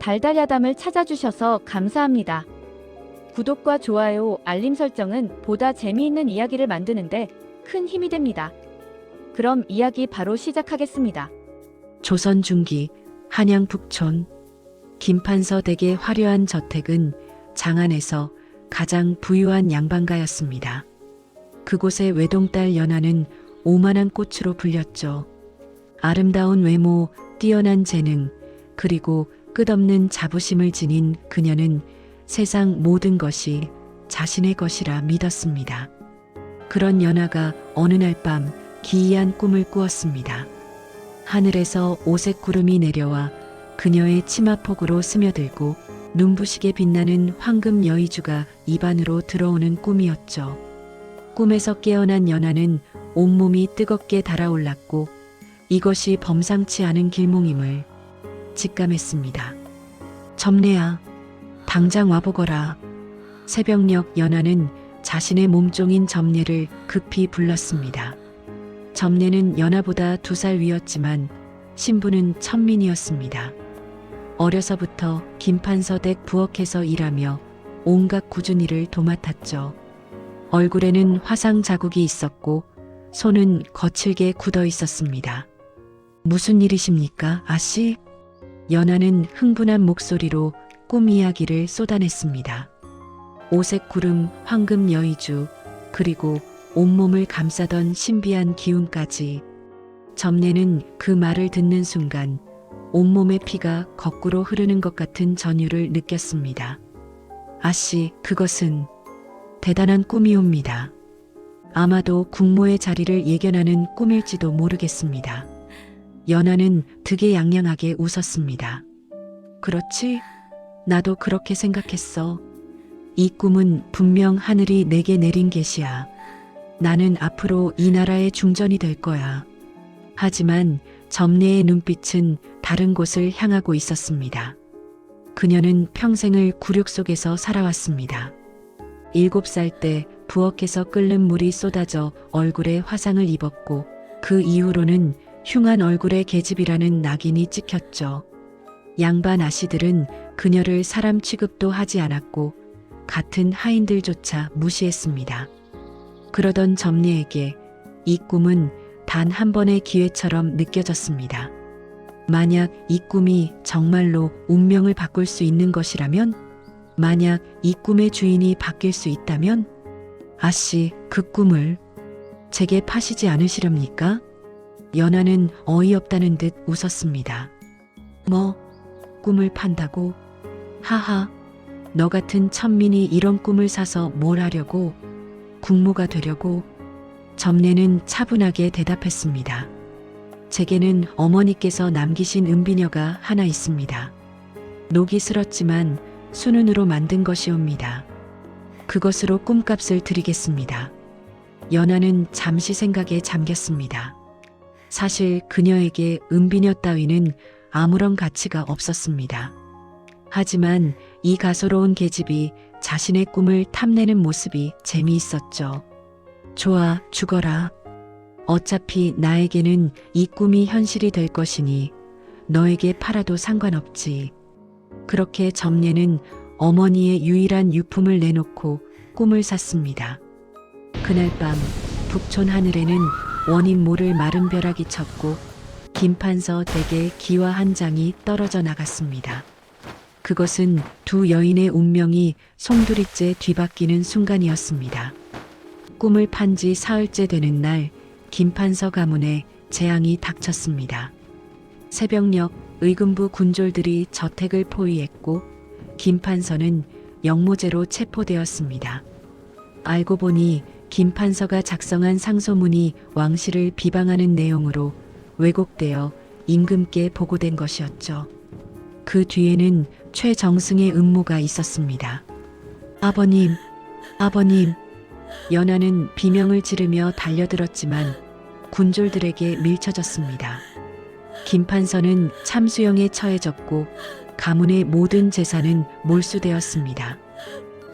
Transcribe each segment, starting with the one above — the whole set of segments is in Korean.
달달야담을 찾아주셔서 감사합니다. 구독과 좋아요, 알림 설정은 보다 재미있는 이야기를 만드는데 큰 힘이 됩니다. 그럼 이야기 바로 시작하겠습니다. 조선 중기 한양 북촌 김판서 댁의 화려한 저택은 장안에서 가장 부유한 양반가였습니다. 그곳의 외동딸 연하는 오만한 꽃으로 불렸죠. 아름다운 외모, 뛰어난 재능, 그리고 끝없는 자부심을 지닌 그녀는 세상 모든 것이 자신의 것이라 믿었습니다. 그런 연하가 어느 날 밤 기이한 꿈을 꾸었습니다. 하늘에서 오색 구름이 내려와 그녀의 치마폭으로 스며들고 눈부시게 빛나는 황금 여의주가 입안으로 들어오는 꿈이었죠. 꿈에서 깨어난 연하는 온몸이 뜨겁게 달아올랐고 이것이 범상치 않은 길몽임을 직감했습니다. 점례야, 당장 와보거라. 새벽녘 연하는 자신의 몸종인 점례를 급히 불렀습니다. 점례는 연하보다 2살 위였지만 신부는 천민이었습니다. 어려서부터 김판서 댁 부엌에서 일하며 온갖 굳은 일을 도맡았죠. 얼굴에는 화상 자국이 있었고 손은 거칠게 굳어 있었습니다. 무슨 일이십니까, 아씨? 연하는 흥분한 목소리로 꿈 이야기를 쏟아냈습니다. 오색 구름, 황금 여의주, 그리고 온몸을 감싸던 신비한 기운까지. 점례는 그 말을 듣는 순간 온몸의 피가 거꾸로 흐르는 것 같은 전율을 느꼈습니다. 아씨, 그것은 대단한 꿈이옵니다. 아마도 국모의 자리를 예견하는 꿈일지도 모르겠습니다. 연하는 득에양양하게 웃었습니다. 그렇지? 나도 그렇게 생각했어. 이 꿈은 분명 하늘이 내게 내린 계시야. 나는 앞으로 이 나라의 중전이 될 거야. 하지만 점례의 눈빛은 다른 곳을 향하고 있었습니다. 그녀는 평생을 굴욕 속에서 살아왔습니다. 7살 때 부엌에서 끓는 물이 쏟아져 얼굴에 화상을 입었고 그 이후로는 흉한 얼굴의 계집이라는 낙인이 찍혔죠. 양반 아씨들은 그녀를 사람 취급도 하지 않았고 같은 하인들조차 무시했습니다. 그러던 점례에게 이 꿈은 단 한 번의 기회처럼 느껴졌습니다. 만약 이 꿈이 정말로 운명을 바꿀 수 있는 것이라면, 만약 이 꿈의 주인이 바뀔 수 있다면, 아씨, 그 꿈을 제게 파시지 않으시렵니까? 연하는 어이없다는 듯 웃었습니다. 뭐, 꿈을 판다고? 하하, 너 같은 천민이 이런 꿈을 사서 뭘 하려고? 국모가 되려고? 점례는 차분하게 대답했습니다. 제게는 어머니께서 남기신 은비녀가 하나 있습니다. 녹이 슬었지만 순은으로 만든 것이옵니다. 그것으로 꿈값을 드리겠습니다. 연하는 잠시 생각에 잠겼습니다. 사실 그녀에게 은비녀 따위는 아무런 가치가 없었습니다. 하지만 이 가소로운 계집이 자신의 꿈을 탐내는 모습이 재미있었죠. 좋아, 죽어라. 어차피 나에게는 이 꿈이 현실이 될 것이니 너에게 팔아도 상관없지. 그렇게 점례는 어머니의 유일한 유품을 내놓고 꿈을 샀습니다. 그날 밤 북촌 하늘에는 원인 모를 마른 벼락이 쳤고 김판서 댁의 기와 한 장이 떨어져 나갔습니다. 그것은 두 여인의 운명이 송두리째 뒤바뀌는 순간이었습니다. 꿈을 판 지 사흘째 되는 날 김판서 가문에 재앙이 닥쳤습니다. 새벽녘 의금부 군졸들이 저택을 포위했고 김판서는 영모죄로 체포되었습니다. 알고 보니 김판서가 작성한 상소문이 왕실을 비방하는 내용으로 왜곡되어 임금께 보고된 것이었죠. 그 뒤에는 최정승의 음모가 있었습니다. 아버님, 아버님. 연하는 비명을 지르며 달려들었지만 군졸들에게 밀쳐졌습니다. 김판서는 참수형에 처해졌고 가문의 모든 재산은 몰수되었습니다.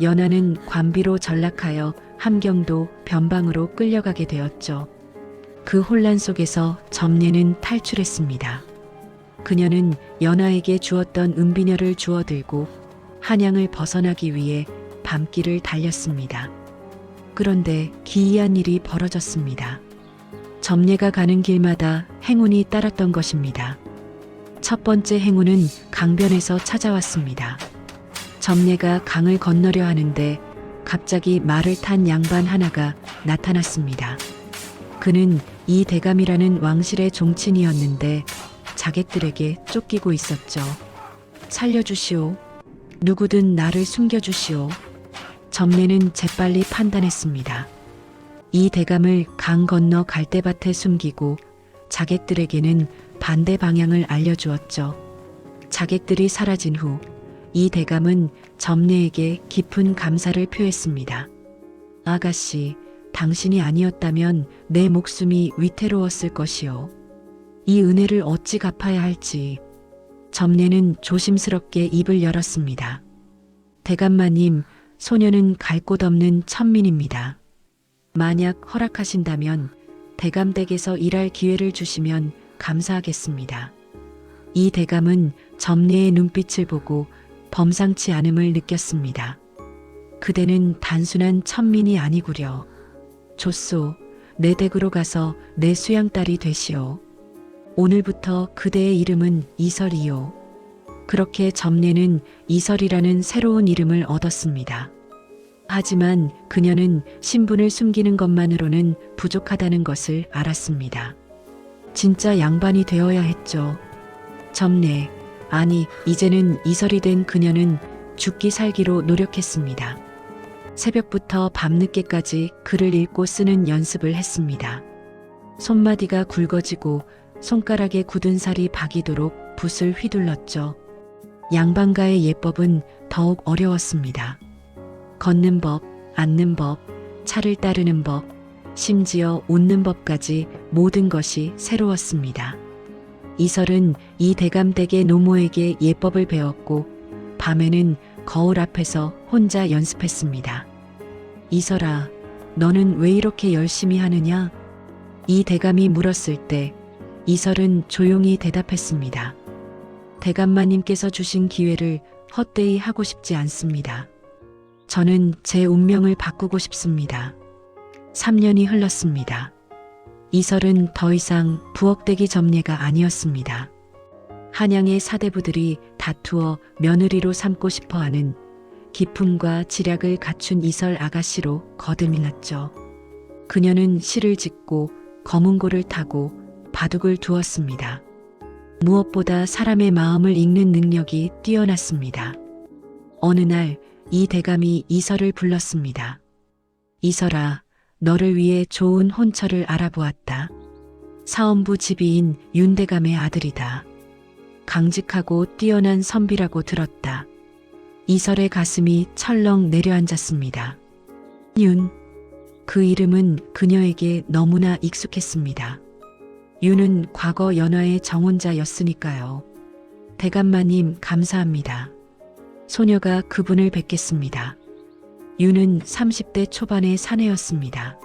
연하는 관비로 전락하여 함경도 변방으로 끌려가게 되었죠. 그 혼란 속에서 점례는 탈출했습니다. 그녀는 연하에게 주었던 은비녀를 주워들고 한양을 벗어나기 위해 밤길을 달렸습니다. 그런데 기이한 일이 벌어졌습니다. 점례가 가는 길마다 행운이 따랐던 것입니다. 첫 번째 행운은 강변에서 찾아왔습니다. 점례가 강을 건너려 하는데 갑자기 말을 탄 양반 하나가 나타났습니다. 그는 이 대감이라는 왕실의 종친이었는데 자객들에게 쫓기고 있었죠. 살려주시오. 누구든 나를 숨겨주시오. 점례는 재빨리 판단했습니다. 이 대감을 강 건너 갈대밭에 숨기고 자객들에게는 반대 방향을 알려주었죠. 자객들이 사라진 후 이 대감은 점례에게 깊은 감사를 표했습니다. 아가씨, 당신이 아니었다면 내 목숨이 위태로웠을 것이오. 이 은혜를 어찌 갚아야 할지. 점례는 조심스럽게 입을 열었습니다. 대감마님, 소녀는 갈 곳 없는 천민입니다. 만약 허락하신다면 대감댁에서 일할 기회를 주시면 감사하겠습니다. 이 대감은 점례의 눈빛을 보고 범상치 않음을 느꼈습니다. 그대는 단순한 천민이 아니구려. 좋소, 내 댁으로 가서 내 수양딸이 되시오. 오늘부터 그대의 이름은 이설이요. 그렇게 점례는 이설이라는 새로운 이름을 얻었습니다. 하지만 그녀는 신분을 숨기는 것만으로는 부족하다는 것을 알았습니다. 진짜 양반이 되어야 했죠. 점례, 아니 이제는 이설이 된 그녀는 죽기 살기로 노력했습니다. 새벽부터 밤늦게까지 글을 읽고 쓰는 연습을 했습니다. 손마디가 굵어지고 손가락에 굳은 살이 박이도록 붓을 휘둘렀죠. 양반가의 예법은 더욱 어려웠습니다. 걷는 법, 앉는 법, 차를 따르는 법, 심지어 웃는 법까지 모든 것이 새로웠습니다. 이설은 이 대감댁의 노모에게 예법을 배웠고 밤에는 거울 앞에서 혼자 연습했습니다. 이설아, 너는 왜 이렇게 열심히 하느냐? 이 대감이 물었을 때 이설은 조용히 대답했습니다. 대감마님께서 주신 기회를 헛되이 하고 싶지 않습니다. 저는 제 운명을 바꾸고 싶습니다. 3년이 흘렀습니다. 이설은 더 이상 부엌대기 점례가 아니었습니다. 한양의 사대부들이 다투어 며느리로 삼고 싶어하는 기품과 지략을 갖춘 이설 아가씨로 거듭났죠. 그녀는 실을 짓고 검은고를 타고 바둑을 두었습니다. 무엇보다 사람의 마음을 읽는 능력이 뛰어났습니다. 어느 날 이 대감이 이설을 불렀습니다. 이설아, 너를 위해 좋은 혼처를 알아보았다. 사원부 집이인 윤대감의 아들이다. 강직하고 뛰어난 선비라고 들었다. 이설의 가슴이 철렁 내려앉았습니다. 윤. 그 이름은 그녀에게 너무나 익숙했습니다. 윤은 과거 연하의 정혼자였으니까요. 대감마님 감사합니다. 소녀가 그분을 뵙겠습니다. 윤은 30대 초반의 사내였습니다.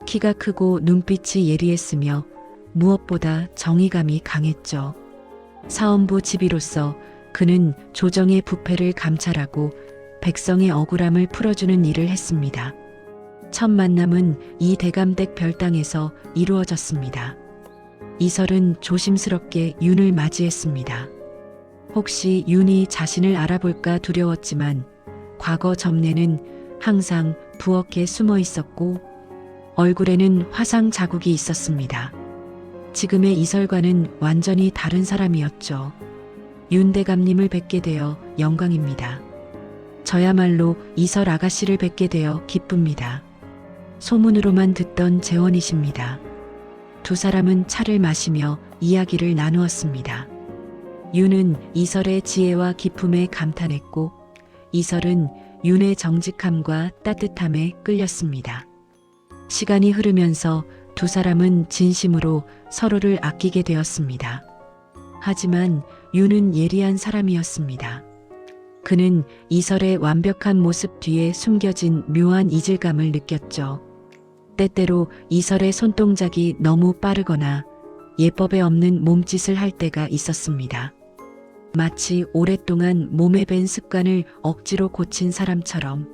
키가 크고 눈빛이 예리했으며 무엇보다 정의감이 강했죠. 사원부 집이로서 그는 조정의 부패를 감찰하고 백성의 억울함을 풀어주는 일을 했습니다. 첫 만남은 이 대감댁 별당에서 이루어졌습니다. 이설은 조심스럽게 윤을 맞이했습니다. 혹시 윤이 자신을 알아볼까 두려웠지만 과거 점례는 항상 부엌에 숨어 있었고 얼굴에는 화상 자국이 있었습니다. 지금의 이설과는 완전히 다른 사람이었죠. 윤 대감님을 뵙게 되어 영광입니다. 저야말로 이설 아가씨를 뵙게 되어 기쁩니다. 소문으로만 듣던 재원이십니다. 두 사람은 차를 마시며 이야기를 나누었습니다. 윤은 이설의 지혜와 기품에 감탄했고 이설은 윤의 정직함과 따뜻함에 끌렸습니다. 시간이 흐르면서 두 사람은 진심으로 서로를 아끼게 되었습니다. 하지만 윤은 예리한 사람이었습니다. 그는 이설의 완벽한 모습 뒤에 숨겨진 묘한 이질감을 느꼈죠. 때때로 이설의 손동작이 너무 빠르거나 예법에 없는 몸짓을 할 때가 있었습니다. 마치 오랫동안 몸에 밴 습관을 억지로 고친 사람처럼.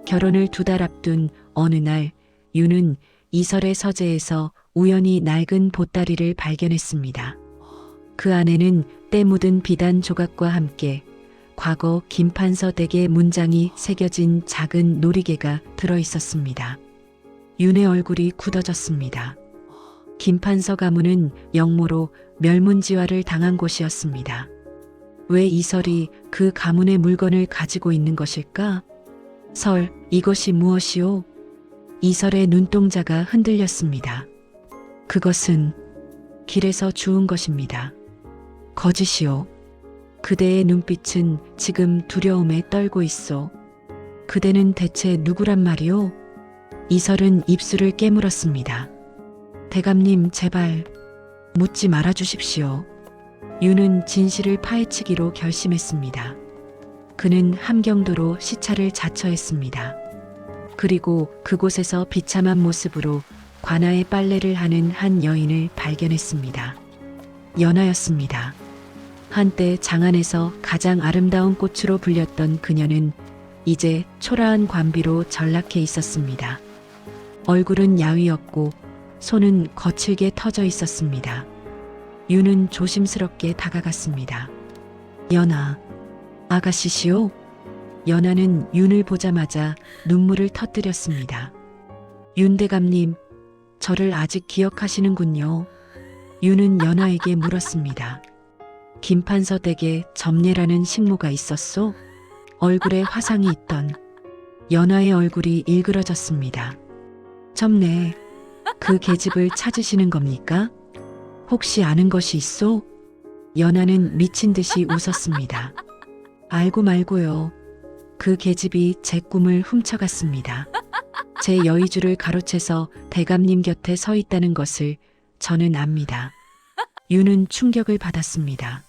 결혼을 2달 앞둔 어느 날 윤은 이설의 서재에서 우연히 낡은 보따리를 발견했습니다. 그 안에는 때 묻은 비단 조각과 함께 과거 김판서 댁의 문장이 새겨진 작은 놀이개가 들어 있었습니다. 윤의 얼굴이 굳어졌습니다. 김판서 가문은 영모로 멸문지화를 당한 곳이었습니다. 왜 이설이 그 가문의 물건을 가지고 있는 것일까? 설, 이것이 무엇이오? 이설의 눈동자가 흔들렸습니다. 그것은 길에서 주운 것입니다. 거짓이오. 그대의 눈빛은 지금 두려움에 떨고 있어. 그대는 대체 누구란 말이오? 이설은 입술을 깨물었습니다. 대감님, 제발 묻지 말아 주십시오. 윤은 진실을 파헤치기로 결심했습니다. 그는 함경도로 시차를 자처했습니다. 그리고 그곳에서 비참한 모습으로 관아에 빨래를 하는 한 여인을 발견했습니다. 연하였습니다. 한때 장안에서 가장 아름다운 꽃으로 불렸던 그녀는 이제 초라한 관비로 전락해 있었습니다. 얼굴은 야위었고 손은 거칠게 터져 있었습니다. 윤은 조심스럽게 다가갔습니다. 연하, 아가씨시오? 연하는 윤을 보자마자 눈물을 터뜨렸습니다. 윤 대감님, 저를 아직 기억하시는군요. 윤은 연하에게 물었습니다. 김판서 댁에 점례라는 식모가 있었소? 얼굴에 화상이 있던 연하의 얼굴이 일그러졌습니다. 점례, 그 계집을 찾으시는 겁니까? 혹시 아는 것이 있소? 연하는 미친 듯이 웃었습니다. 알고 말고요. 그 계집이 제 꿈을 훔쳐갔습니다. 제 여의주를 가로채서 대감님 곁에 서 있다는 것을 저는 압니다. 윤은 충격을 받았습니다.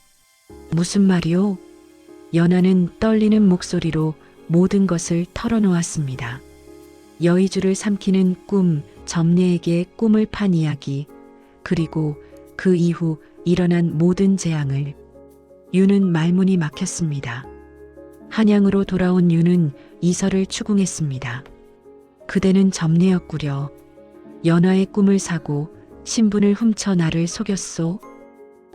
무슨 말이오? 연하는 떨리는 목소리로 모든 것을 털어놓았습니다. 여의주를 삼키는 꿈, 점례에게 꿈을 판 이야기, 그리고 그 이후 일어난 모든 재앙을. 윤은 말문이 막혔습니다. 한양으로 돌아온 윤은 이설을 추궁했습니다. 그대는 점례였구려. 연하의 꿈을 사고 신분을 훔쳐 나를 속였소.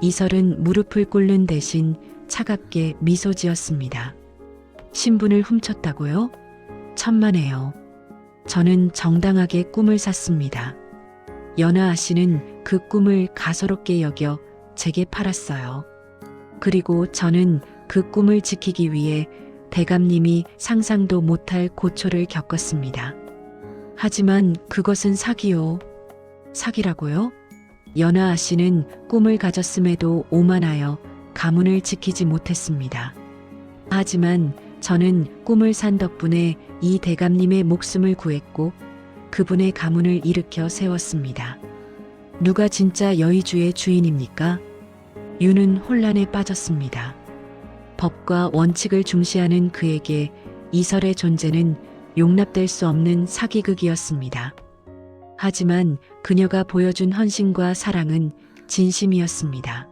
이설은 무릎을 꿇는 대신 차갑게 미소 지었습니다. 신분을 훔쳤다고요? 천만에요. 저는 정당하게 꿈을 샀습니다. 연하 아씨는 그 꿈을 가소롭게 여겨 제게 팔았어요. 그리고 저는 그 꿈을 지키기 위해 대감님이 상상도 못할 고초를 겪었습니다. 하지만 그것은 사기요. 사기라고요? 연하 아씨는 꿈을 가졌음에도 오만하여 가문을 지키지 못했습니다. 하지만 저는 꿈을 산 덕분에 이 대감님의 목숨을 구했고 그분의 가문을 일으켜 세웠습니다. 누가 진짜 여의주의 주인입니까? 윤은 혼란에 빠졌습니다. 법과 원칙을 중시하는 그에게 이설의 존재는 용납될 수 없는 사기극이었습니다. 하지만 그녀가 보여준 헌신과 사랑은 진심이었습니다.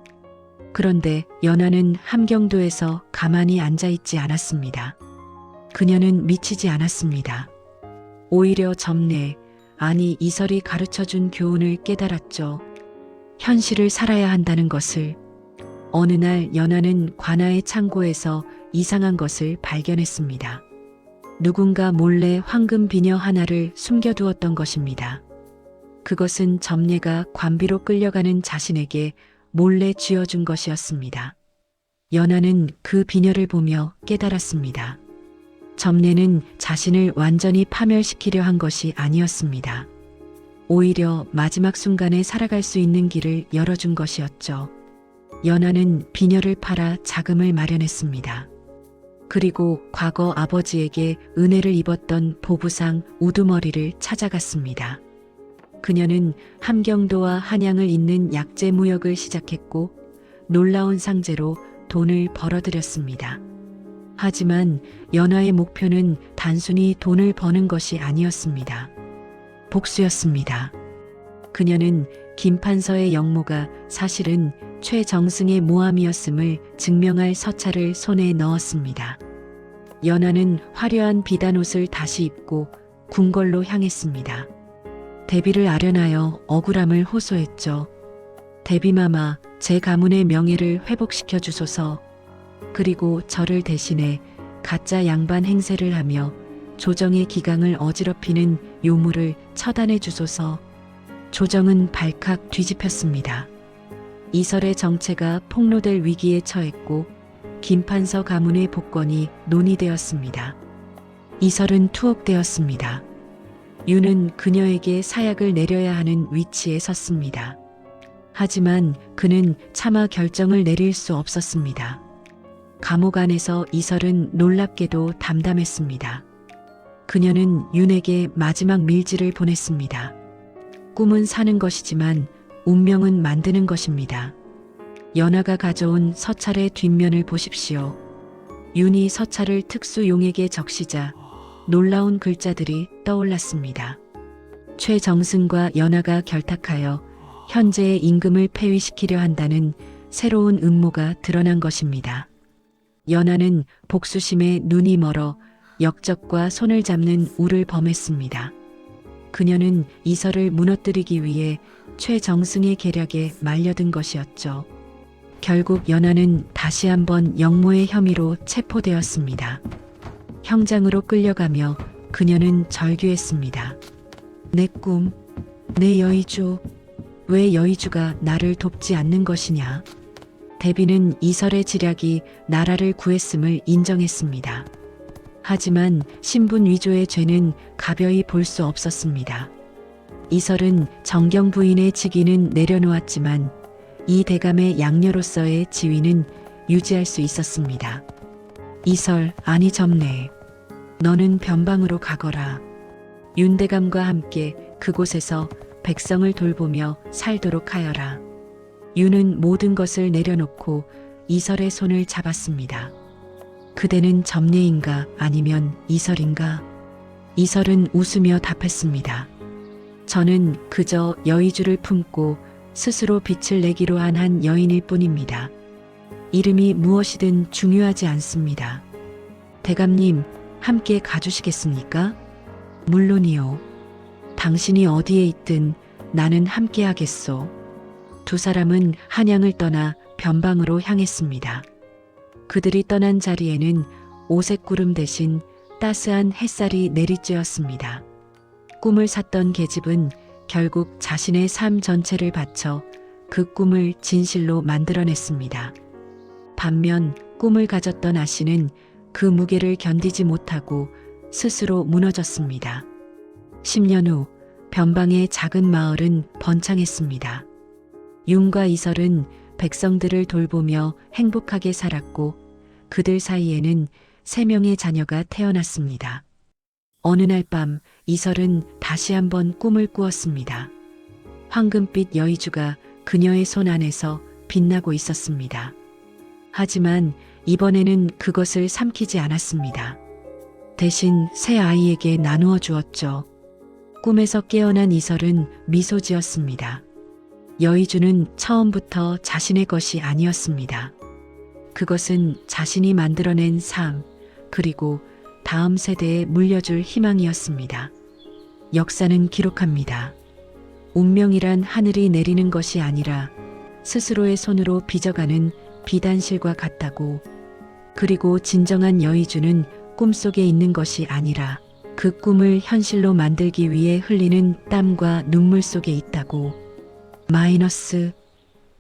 그런데 연하는 함경도에서 가만히 앉아있지 않았습니다. 그녀는 미치지 않았습니다. 오히려 점례, 아니 이설이 가르쳐준 교훈을 깨달았죠. 현실을 살아야 한다는 것을. 어느 날 연하는 관아의 창고에서 이상한 것을 발견했습니다. 누군가 몰래 황금 비녀 하나를 숨겨두었던 것입니다. 그것은 점례가 관비로 끌려가는 자신에게 몰래 쥐어준 것이었습니다. 연하는 그 비녀를 보며 깨달았습니다. 점례는 자신을 완전히 파멸시키려 한 것이 아니었습니다. 오히려 마지막 순간에 살아갈 수 있는 길을 열어준 것이었죠. 연하는 비녀를 팔아 자금을 마련했습니다. 그리고 과거 아버지에게 은혜를 입었던 보부상 우두머리를 찾아갔습니다. 그녀는 함경도와 한양을 잇는 약재 무역을 시작했고 놀라운 상제로 돈을 벌어들였습니다. 하지만 연하의 목표는 단순히 돈을 버는 것이 아니었습니다. 복수였습니다. 그녀는 김판서의 영모가 사실은 최정승의 모함이었음을 증명할 서찰을 손에 넣었습니다. 연하는 화려한 비단옷을 다시 입고 궁궐로 향했습니다. 대비를 아련하여 억울함을 호소했죠. 대비마마, 제 가문의 명예를 회복시켜 주소서. 그리고 저를 대신해 가짜 양반 행세를 하며 조정의 기강을 어지럽히는 요물을 처단해 주소서. 조정은 발칵 뒤집혔습니다. 이설의 정체가 폭로될 위기에 처했고 김판서 가문의 복권이 논의되었습니다. 이설은 투옥되었습니다. 유는 그녀에게 사약을 내려야 하는 위치에 섰습니다. 하지만 그는 차마 결정을 내릴 수 없었습니다. 감옥 안에서 이설은 놀랍게도 담담했습니다. 그녀는 윤에게 마지막 밀지를 보냈습니다. 꿈은 사는 것이지만 운명은 만드는 것입니다. 연하가 가져온 서찰의 뒷면을 보십시오. 윤이 서찰을 특수용에게 적시자 놀라운 글자들이 떠올랐습니다. 최정승과 연하가 결탁하여 현재의 임금을 폐위시키려 한다는 새로운 음모가 드러난 것입니다. 연하는 복수심에 눈이 멀어 역적과 손을 잡는 우를 범했습니다. 그녀는 이설을 무너뜨리기 위해 최정승의 계략에 말려든 것이었죠. 결국 연하는 다시 한번 영모의 혐의로 체포되었습니다. 형장으로 끌려가며 그녀는 절규했습니다. 내 꿈, 내 여의주, 왜 여의주가 나를 돕지 않는 것이냐? 대비는 이설의 지략이 나라를 구했음을 인정했습니다. 하지만 신분 위조의 죄는 가벼이 볼 수 없었습니다. 이설은 정경 부인의 직위는 내려놓았지만 이 대감의 양녀로서의 지위는 유지할 수 있었습니다. 이설, 아니 점례, 너는 변방으로 가거라. 윤대감과 함께 그곳에서 백성을 돌보며 살도록 하여라. 윤은 모든 것을 내려놓고 이설의 손을 잡았습니다. 그대는 점례인가 아니면 이설인가? 이설은 웃으며 답했습니다. 저는 그저 여의주를 품고 스스로 빛을 내기로 한 여인일 뿐입니다. 이름이 무엇이든 중요하지 않습니다. 대감님, 함께 가주시겠습니까? 물론이요. 당신이 어디에 있든 나는 함께 하겠소. 두 사람은 한양을 떠나 변방으로 향했습니다. 그들이 떠난 자리에는 오색 구름 대신 따스한 햇살이 내리쬐었습니다. 꿈을 샀던 계집은 결국 자신의 삶 전체를 바쳐 그 꿈을 진실로 만들어냈습니다. 반면 꿈을 가졌던 아씨는 그 무게를 견디지 못하고 스스로 무너졌습니다. 10년 후 변방의 작은 마을은 번창했습니다. 윤과 이설은 백성들을 돌보며 행복하게 살았고 그들 사이에는 3명의 자녀가 태어났습니다. 어느 날 밤 이설은 다시 한번 꿈을 꾸었습니다. 황금빛 여의주가 그녀의 손 안에서 빛나고 있었습니다. 하지만 이번에는 그것을 삼키지 않았습니다. 대신 새 아이에게 나누어 주었죠. 꿈에서 깨어난 이설은 미소 지었습니다. 여의주는 처음부터 자신의 것이 아니었습니다. 그것은 자신이 만들어낸 삶, 그리고 다음 세대에 물려줄 희망이었습니다. 역사는 기록합니다. 운명이란 하늘이 내리는 것이 아니라 스스로의 손으로 빚어가는 비단실과 같다고. 그리고 진정한 여의주는 꿈속에 있는 것이 아니라 그 꿈을 현실로 만들기 위해 흘리는 땀과 눈물 속에 있다고. 마이너스